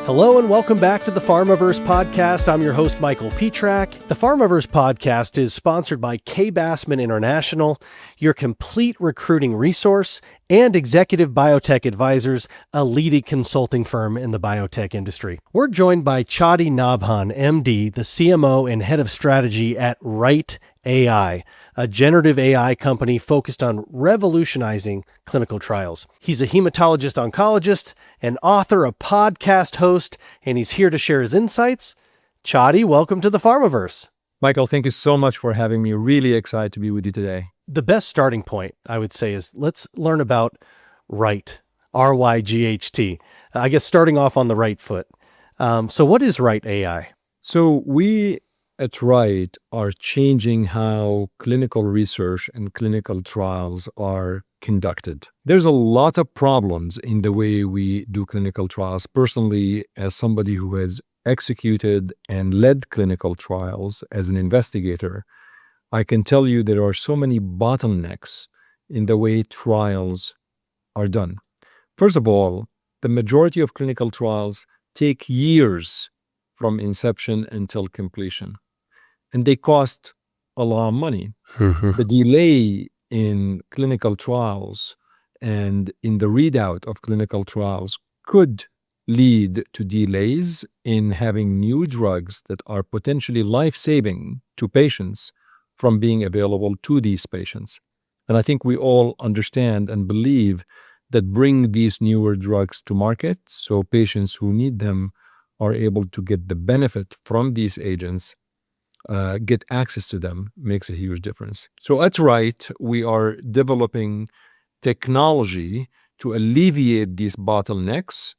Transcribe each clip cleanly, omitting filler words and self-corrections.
Hello and welcome back to the Pharmaverse Podcast. I'm your host, Michael Pietrack. The Pharmaverse Podcast is sponsored by K. Bassman International, your complete recruiting resource, and Executive Biotech Advisors, a leading consulting firm in the biotech industry. We're joined by Chadi Nabhan, MD, the CMO and Head of Strategy at RyghtAI, a generative AI company focused on revolutionizing clinical trials. He's a hematologist oncologist, an author, a podcast host, and he's here to share his insights. Chadi, welcome to the Pharmaverse. Michael, thank you so much for having me. Really excited to be with you today. The best starting point, I would say, is let's learn about Ryght, RYGHT. I guess starting off on the right foot. So what is RyghtAI? So we at Ryght are changing how clinical research and clinical trials are conducted. There's a lot of problems in the way we do clinical trials. Personally, as somebody who has executed and led clinical trials as an investigator, I can tell you there are so many bottlenecks in the way trials are done. First of all, the majority of clinical trials take years from inception until completion, and they cost a lot of money. The delay in clinical trials and in the readout of clinical trials could lead to delays in having new drugs that are potentially life-saving to patients from being available to these patients. And I think we all understand and believe that bring these newer drugs to market so patients who need them are able to get the benefit from these agents, get access to them, makes a huge difference. So at Ryght, we are developing technology to alleviate these bottlenecks.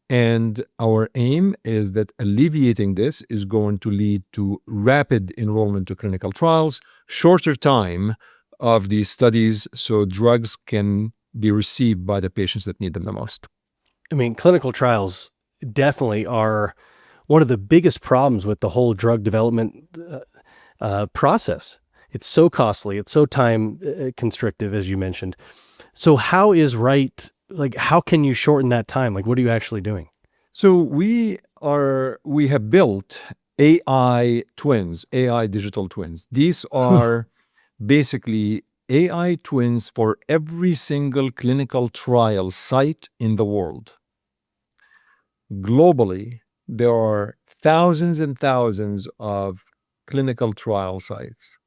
And our aim is that alleviating this is going to lead to rapid enrollment to clinical trials, shorter time of these studies so drugs can be received by the patients that need them the most. I mean, clinical trials definitely are one of the biggest problems with the whole drug development process. It's so costly. It's so time constrictive, as you mentioned. So how is Ryght, how can you shorten that time? What are you actually doing? So we have built AI twins, AI digital twins. These are basically AI twins for every single clinical trial site in the world. Globally, there are thousands and thousands of clinical trial sites,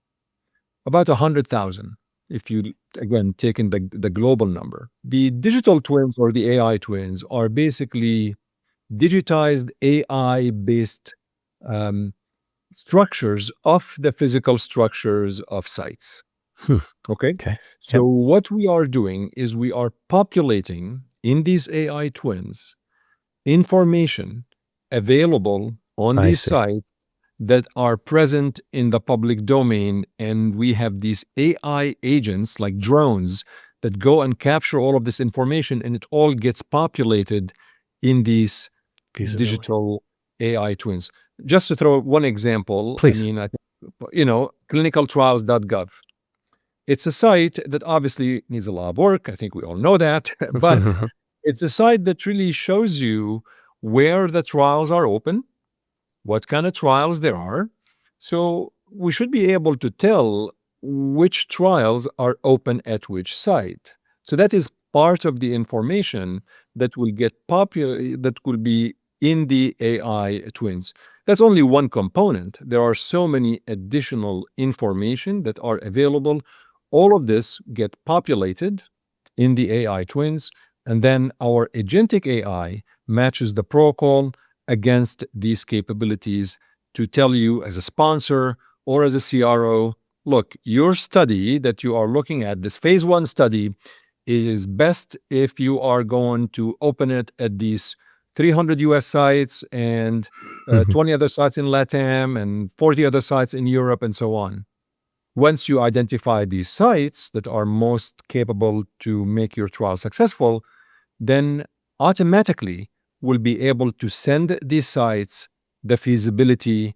about 100,000. If you, again, taking the global number. The digital twins or the AI twins are basically digitized AI-based structures of the physical structures of sites. Okay? So what we are doing is we are populating in these AI twins information available on these sites that are present in the public domain, and we have these AI agents like drones that go and capture all of this information, and it all gets populated in these digital AI twins. Just to throw one example, Please. I mean, I think, clinicaltrials.gov. It's a site that obviously needs a lot of work. I think we all know that, but it's a site that really shows you where the trials are open, what kind of trials there are. So we should be able to tell which trials are open at which site. So that is part of the information that will get that will be in the AI twins. That's only one component. There are so many additional information that are available. All of this get populated in the AI twins, and then our agentic AI matches the protocol against these capabilities to tell you as a sponsor or as a CRO, look, your study that you are looking at, this phase 1 study, is best if you are going to open it at these 300 US sites and 20 other sites in LATAM and 40 other sites in Europe and so on. Once you identify these sites that are most capable to make your trial successful, then automatically we'll be able to send these sites the feasibility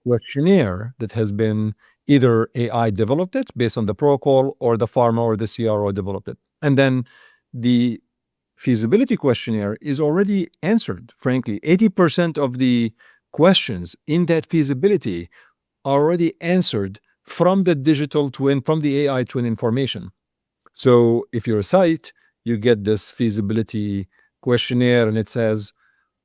questionnaire that has been either AI developed it based on the protocol or the pharma or the CRO developed it. And then the feasibility questionnaire is already answered, frankly. 80% of the questions in that feasibility are already answered from the digital twin, from the AI twin information. So if you're a site, you get this feasibility questionnaire and it says,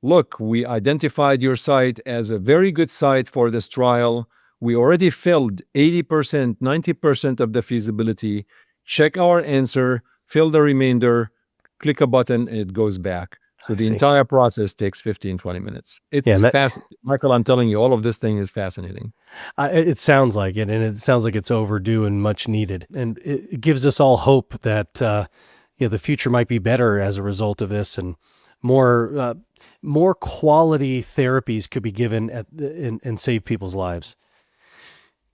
look, we identified your site as a very good site for this trial. We already filled 80%, 90% of the feasibility. Check our answer, fill the remainder, click a button, and it goes back. So the entire process takes 15, 20 minutes. It's fast. Michael, I'm telling you, all of this thing is fascinating. It sounds like it, and it sounds like it's overdue and much needed. And it gives us all hope that the future might be better as a result of this, and more quality therapies could be given and save people's lives.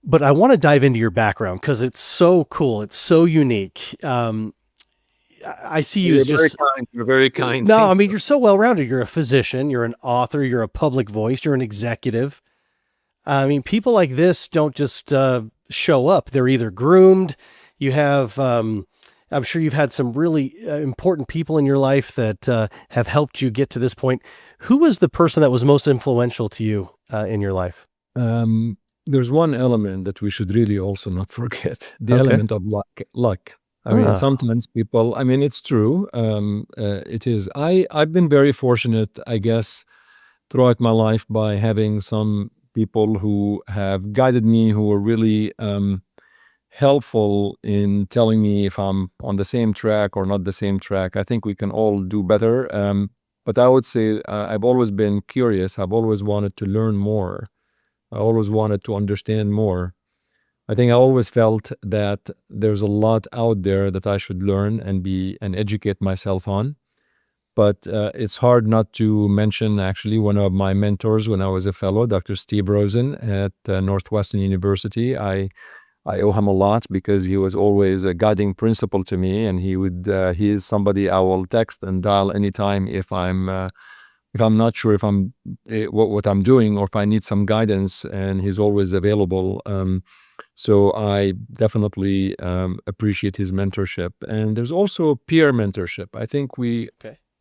But I want to dive into your background because it's so cool. It's so unique. I see you as just you're very kind. No, I mean, you're so well-rounded. You're a physician, you're an author, you're a public voice, you're an executive. I mean, people like this don't just show up. They're either groomed. You have, I'm sure you've had some really important people in your life that have helped you get to this point. Who was the person that was most influential to you in your life? There's one element that we should really also not forget, the element of luck. I mean, sometimes people, I mean, it's true. It is. I've been very fortunate, I guess, throughout my life by having some people who have guided me, who were really helpful in telling me if I'm on the same track or not the same track. I think we can all do better. But I would say I've always been curious. I've always wanted to learn more. I always wanted to understand more. I think I always felt that there's a lot out there that I should learn and educate myself on. But it's hard not to mention actually one of my mentors when I was a fellow, Dr. Steve Rosen at Northwestern University. I owe him a lot because he was always a guiding principle to me, and he is somebody I will text and dial anytime if I'm not sure if I'm what I'm doing or if I need some guidance, and he's always available. So I definitely appreciate his mentorship. And there's also peer mentorship. I think we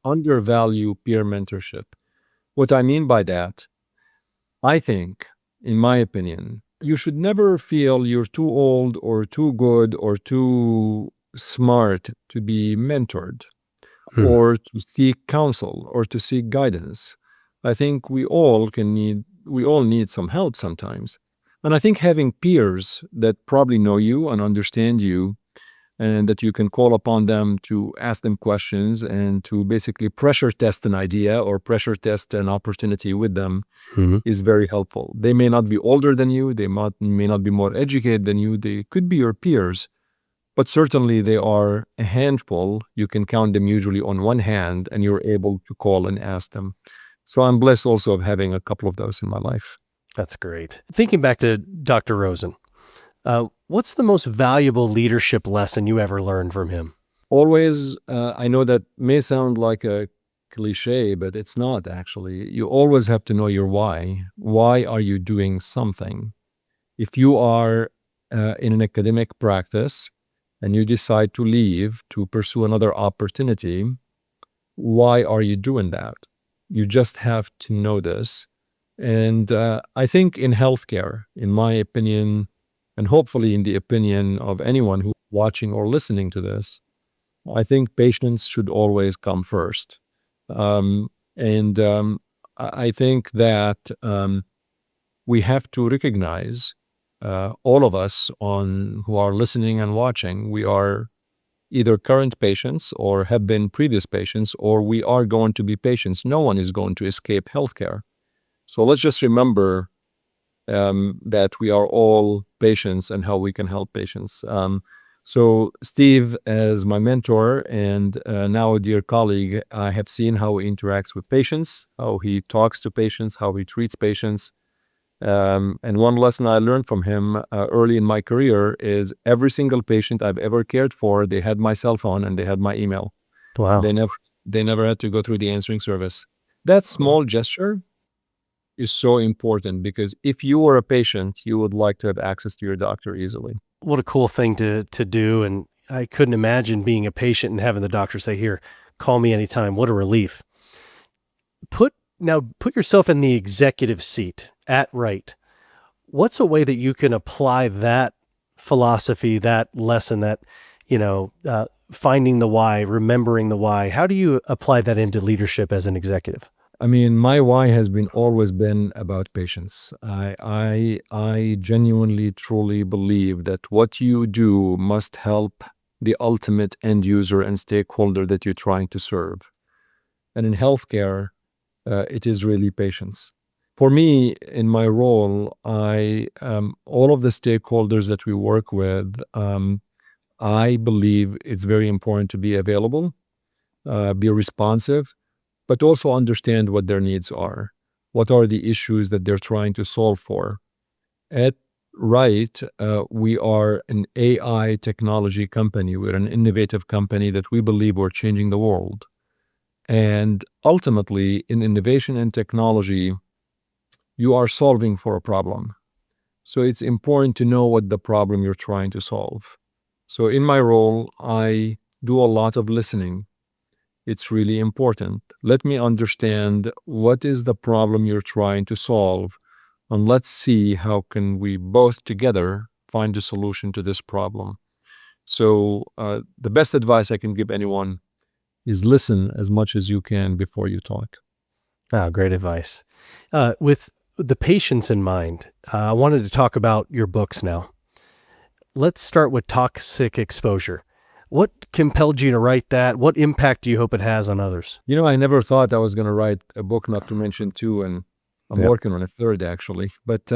undervalue peer mentorship. What I mean by that, I think, in my opinion, you should never feel you're too old or too good or too smart to be mentored or to seek counsel or to seek guidance. I think we all need some help sometimes. And I think having peers that probably know you and understand you and that you can call upon them to ask them questions and to basically pressure test an idea or pressure test an opportunity with them is very helpful. They may not be older than you. They may not be more educated than you. They could be your peers, but certainly they are a handful. You can count them usually on one hand, and you're able to call and ask them. So I'm blessed also of having a couple of those in my life. That's great. Thinking back to Dr. Rosen, what's the most valuable leadership lesson you ever learned from him? Always, I know that may sound like a cliche, but it's not actually. You always have to know your why. Why are you doing something? If you are in an academic practice and you decide to leave to pursue another opportunity, why are you doing that? You just have to know this. And I think in healthcare, in my opinion, and hopefully in the opinion of anyone who's watching or listening to this, I think patients should always come first. I think that we have to recognize, all of us who are listening and watching, we are either current patients or have been previous patients, or we are going to be patients. No one is going to escape healthcare. So let's just remember that we are all patients and how we can help patients. So Steve, as my mentor and now a dear colleague, I have seen how he interacts with patients, how he talks to patients, how he treats patients. And one lesson I learned from him early in my career is every single patient I've ever cared for, they had my cell phone and they had my email. Wow. They never had to go through the answering service. That small gesture is so important, because if you were a patient, you would like to have access to your doctor easily. What a cool thing to do. And I couldn't imagine being a patient and having the doctor say, here, call me anytime. What a relief. Put yourself in the executive seat at Right. What's a way that you can apply that philosophy, that lesson, that, finding the why, remembering the why? How do you apply that into leadership as an executive? I mean, my why has always been about patients. I genuinely, truly believe that what you do must help the ultimate end user and stakeholder that you're trying to serve. And in healthcare, it is really patients. For me, in my role, all of the stakeholders that we work with, I believe it's very important to be available, be responsive, but also understand what their needs are. What are the issues that they're trying to solve for? At Right, we are an AI technology company. We're an innovative company that we believe we're changing the world. And ultimately, in innovation and technology, you are solving for a problem. So it's important to know what the problem you're trying to solve. So in my role, I do a lot of listening. It's really important. Let me understand what is the problem you're trying to solve, and let's see how can we both together find a solution to this problem. So the best advice I can give anyone is listen as much as you can before you talk. Oh, great advice. With the patients in mind, I wanted to talk about your books now. Let's start with toxic exposure. What compelled you to write that? What impact do you hope it has on others? I never thought I was going to write a book, not to mention two, and I'm working on a third actually. But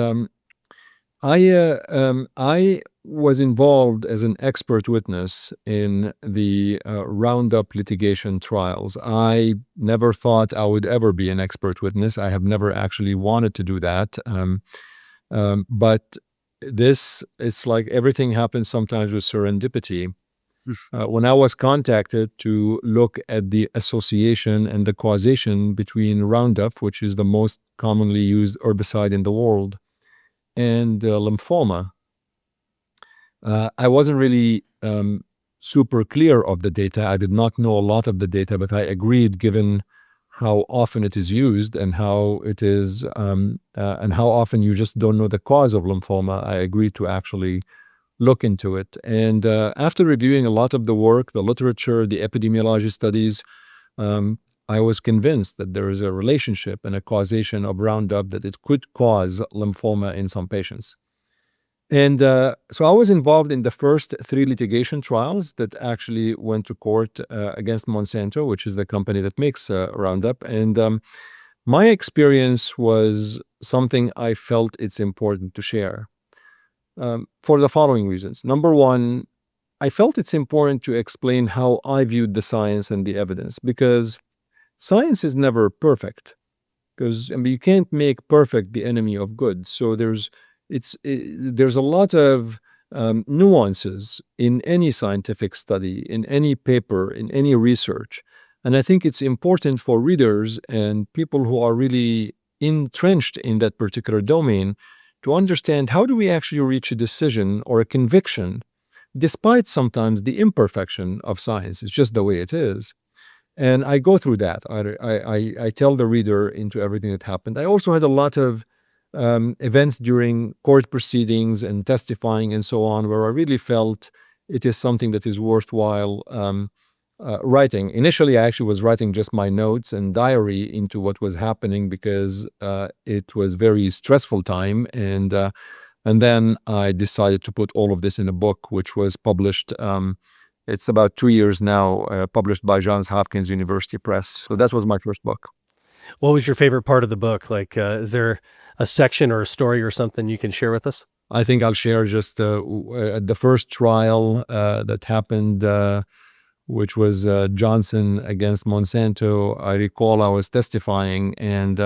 I was involved as an expert witness in the Roundup litigation trials. I never thought I would ever be an expert witness. I have never actually wanted to do that. But it's like everything happens sometimes with serendipity. When I was contacted to look at the association and the causation between Roundup, which is the most commonly used herbicide in the world, and lymphoma, I wasn't really super clear of the data. I did not know a lot of the data, but I agreed, given how often it is used and how it is, and how often you just don't know the cause of lymphoma, I agreed to actually look into it. And after reviewing a lot of the work, the literature, the epidemiology studies, I was convinced that there is a relationship and a causation of Roundup, that it could cause lymphoma in some patients. And so I was involved in the first 3 litigation trials that actually went to court against Monsanto, which is the company that makes Roundup. And my experience was something I felt it's important to share. For the following reasons. Number one, I felt it's important to explain how I viewed the science and the evidence, because science is never perfect. Because you can't make perfect the enemy of good. So there's a lot of nuances in any scientific study, in any paper, in any research. And I think it's important for readers and people who are really entrenched in that particular domain to understand, how do we actually reach a decision or a conviction, despite sometimes the imperfection of science. It's just the way it is. And I go through that. I tell the reader into everything that happened. I also had a lot of events during court proceedings and testifying and so on, where I really felt it is something that is worthwhile writing. Initially, I actually was writing just my notes and diary into what was happening, because it was very stressful time. And then I decided to put all of this in a book, which was published. It's about 2 years now, published by Johns Hopkins University Press. So that was my first book. What was your favorite part of the book? Like, is there a section or a story or something you can share with us? I think I'll share just the first trial that happened, which was Johnson against Monsanto. I recall I was testifying, and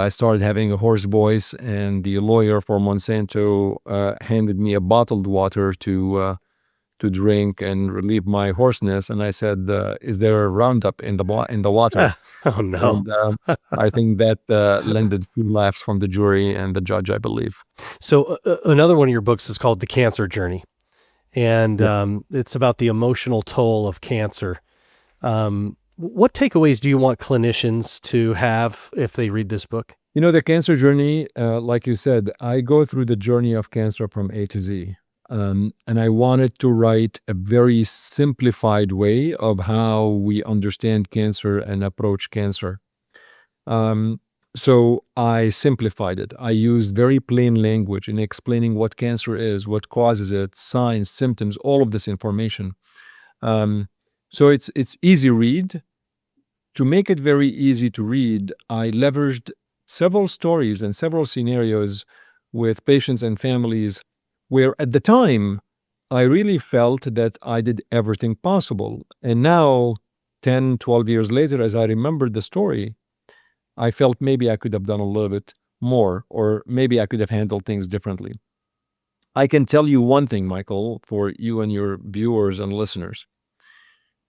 I started having a hoarse voice, and the lawyer for Monsanto handed me a bottled water to drink and relieve my hoarseness. And I said, "Is there a Roundup in the water?" Oh no! And I think that landed a few laughs from the jury and the judge, I believe. So another one of your books is called The Cancer Journey, and it's about the emotional toll of cancer. What takeaways do you want clinicians to have if they read this book? The cancer journey, like you said, I go through the journey of cancer from A to Z. And I wanted to write a very simplified way of how we understand cancer and approach cancer. So I simplified it. I used very plain language in explaining what cancer is, what causes it, signs, symptoms, all of this information. So it's easy read. To make it very easy to read, I leveraged several stories and several scenarios with patients and families where at the time I really felt that I did everything possible. And now, 10, 12 years later, as I remembered the story, I felt maybe I could have done a little bit more, or maybe I could have handled things differently. I can tell you one thing, Michael, for you and your viewers and listeners.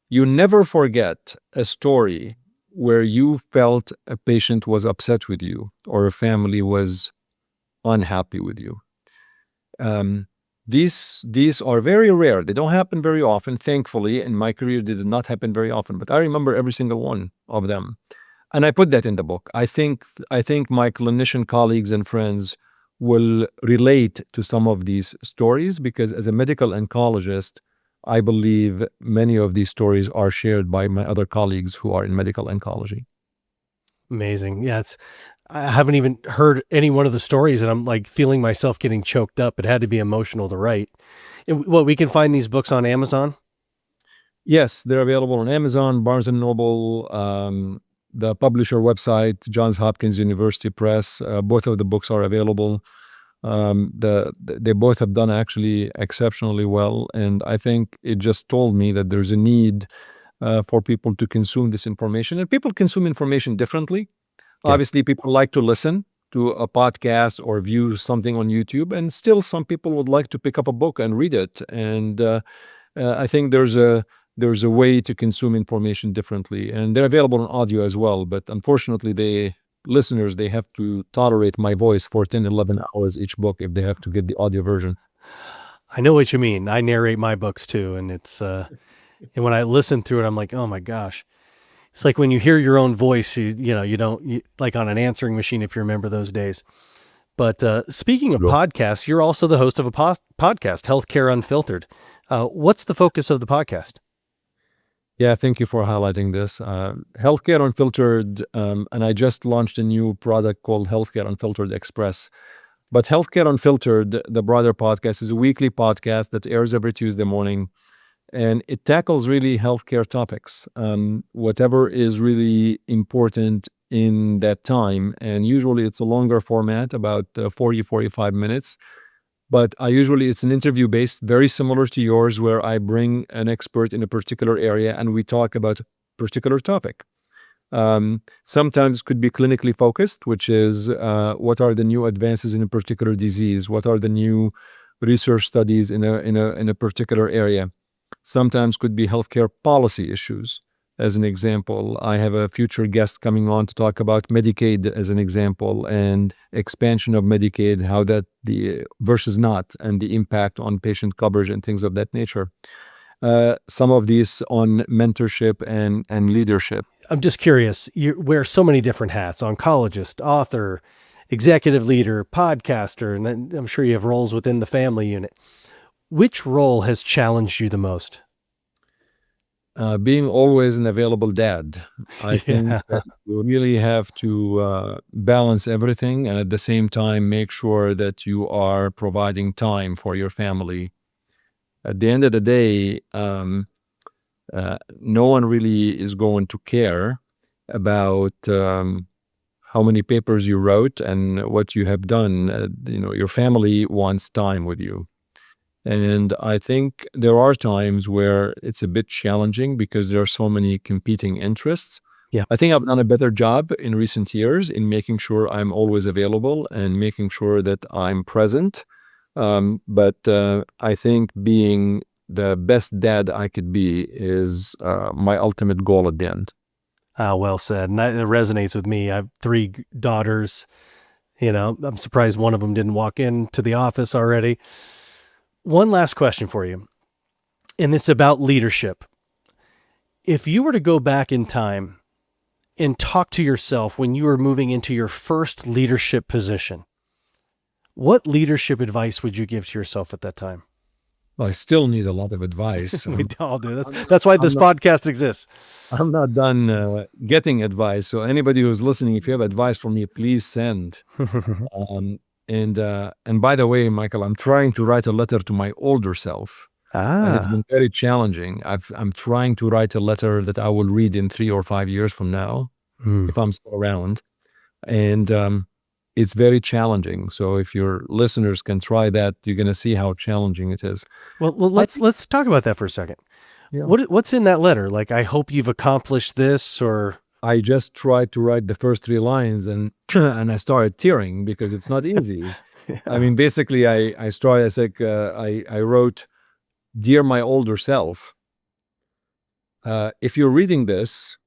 You never forget a story where you felt a patient was upset with you or a family was unhappy with you. These are very rare. They don't happen very often. Thankfully, in my career, they did not happen very often, but I remember every single one of them. And I put that in the book. I think my clinician colleagues and friends will relate to some of these stories because as a medical oncologist, I believe many of these stories are shared by my other colleagues who are in medical oncology. Amazing. Yeah, I haven't even heard any one of the stories, and I'm like feeling myself getting choked up. It had to be emotional to write. And we can find these books on Amazon? Yes, they're available on Amazon, Barnes & Noble, the publisher website, Johns Hopkins University Press. Both of the books are available. They both have done actually exceptionally well. And I think it just told me that there's a need for people to consume this information. And people consume information differently. Yeah. Obviously, people like to listen to a podcast or view something on YouTube. And still, some people would like to pick up a book and read it. And I think there's a way to consume information differently. And they're available on audio as well. But unfortunately, listeners, they have to tolerate my voice for 10, 11 hours each book if they have to get the audio version. I know what you mean. I narrate my books too. And it's, and when I listen through it, I'm like, oh my gosh. It's like when you hear your own voice, you don't like on an answering machine, if you remember those days. But speaking of podcasts, you're also the host of a podcast, Healthcare Unfiltered. What's the focus of the podcast? Yeah, thank you for highlighting this. Healthcare Unfiltered, and I just launched a new product called Healthcare Unfiltered Express. But Healthcare Unfiltered, the broader podcast, is a weekly podcast that airs every Tuesday morning. And it tackles really healthcare topics, whatever is really important in that time. And usually it's a longer format, about 40, 45 minutes. But it's an interview based, very similar to yours, where I bring an expert in a particular area and we talk about a particular topic. Sometimes it could be clinically focused, which is what are the new advances in a particular disease? What are the new research studies in a particular area? Sometimes could be healthcare policy issues. As an example, I have a future guest coming on to talk about Medicaid as an example and expansion of Medicaid, how that versus not, and the impact on patient coverage and things of that nature. Some of these on mentorship and leadership. I'm just curious, you wear so many different hats: oncologist, author, executive leader, podcaster, and then I'm sure you have roles within the family unit. Which role has challenged you the most? Being always an available dad. I think that you really have to balance everything and at the same time make sure that you are providing time for your family. At the end of the day, no one really is going to care about how many papers you wrote and what you have done. Your family wants time with you. And I think there are times where it's a bit challenging because there are so many competing interests. Yeah. I think I've done a better job in recent years in making sure I'm always available and making sure that I'm present. But I think being the best dad I could be is my ultimate goal at the end. Well said. And that resonates with me. I have 3 daughters. I'm surprised one of them didn't walk into the office already. One last question for you, and it's about leadership. If you were to go back in time and talk to yourself when you were moving into your first leadership position, what leadership advice would you give to yourself at that time? Well, I still need a lot of advice. We all do. That's why this podcast exists. I'm not done getting advice. So anybody who's listening, if you have advice for me, please send. And by the way, Michael, I'm trying to write a letter to my older self. And it's been very challenging. I'm trying to write a letter that I will read in 3 or 5 years from now, if I'm still around. And it's very challenging. So if your listeners can try that, you're going to see how challenging it is. Well, let's talk about that for a second. Yeah. What's in that letter? Like, I hope you've accomplished this, or I just tried to write the first 3 lines and I started tearing because it's not easy. Yeah. I mean, basically, I wrote, "Dear my older self, if you're reading this,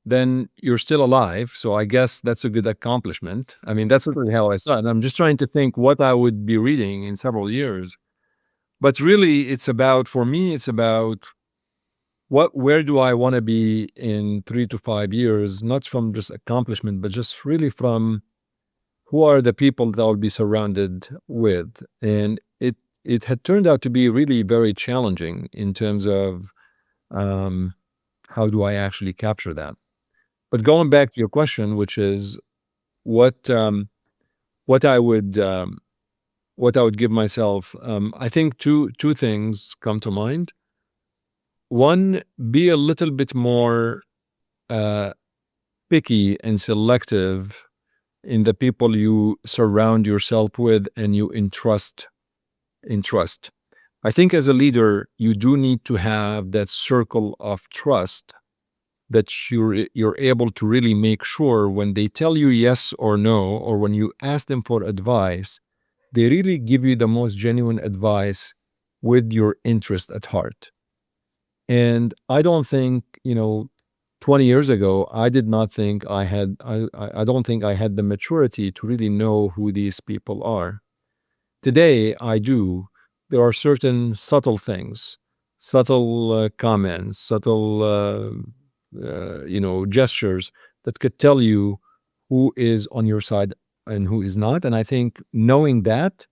then you're still alive. So I guess that's a good accomplishment." I mean, that's really how I started. I'm just trying to think what I would be reading in several years. But really, for me, it's about where do I want to be in 3 to 5 years, not from just accomplishment, but just really from who are the people that I'll be surrounded with. And it had turned out to be really very challenging in terms of how do I actually capture that. But going back to your question, which is what I would give myself, I think two things come to mind. One, be a little bit more picky and selective in the people you surround yourself with and you entrust. I think as a leader, you do need to have that circle of trust that you're able to really make sure when they tell you yes or no, or when you ask them for advice, they really give you the most genuine advice with your interest at heart. And I don't think, 20 years ago, I did not think I don't think I had the maturity to really know who these people are. Today, I do. There are certain subtle things, subtle comments, subtle gestures that could tell you who is on your side and who is not. And I think knowing that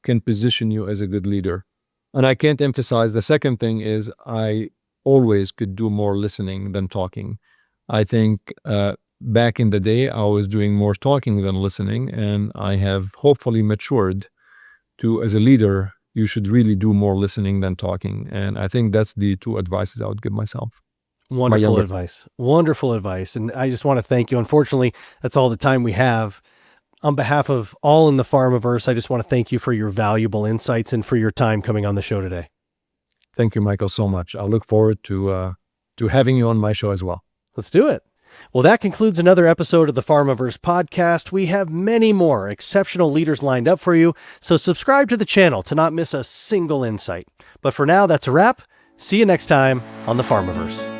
can position you as a good leader. And I can't emphasize, the second thing is I always could do more listening than talking. I think back in the day, I was doing more talking than listening, and I have hopefully matured to, as a leader, you should really do more listening than talking. And I think that's the 2 advices I would give myself. Wonderful advice. Wonderful advice. And I just want to thank you. Unfortunately, that's all the time we have. On behalf of all in the Pharmaverse, I just want to thank you for your valuable insights and for your time coming on the show today. Thank you, Michael, so much. I look forward to having you on my show as well. Let's do it. Well, that concludes another episode of the Pharmaverse Podcast. We have many more exceptional leaders lined up for you, so subscribe to the channel to not miss a single insight. But for now, that's a wrap. See you next time on the Pharmaverse.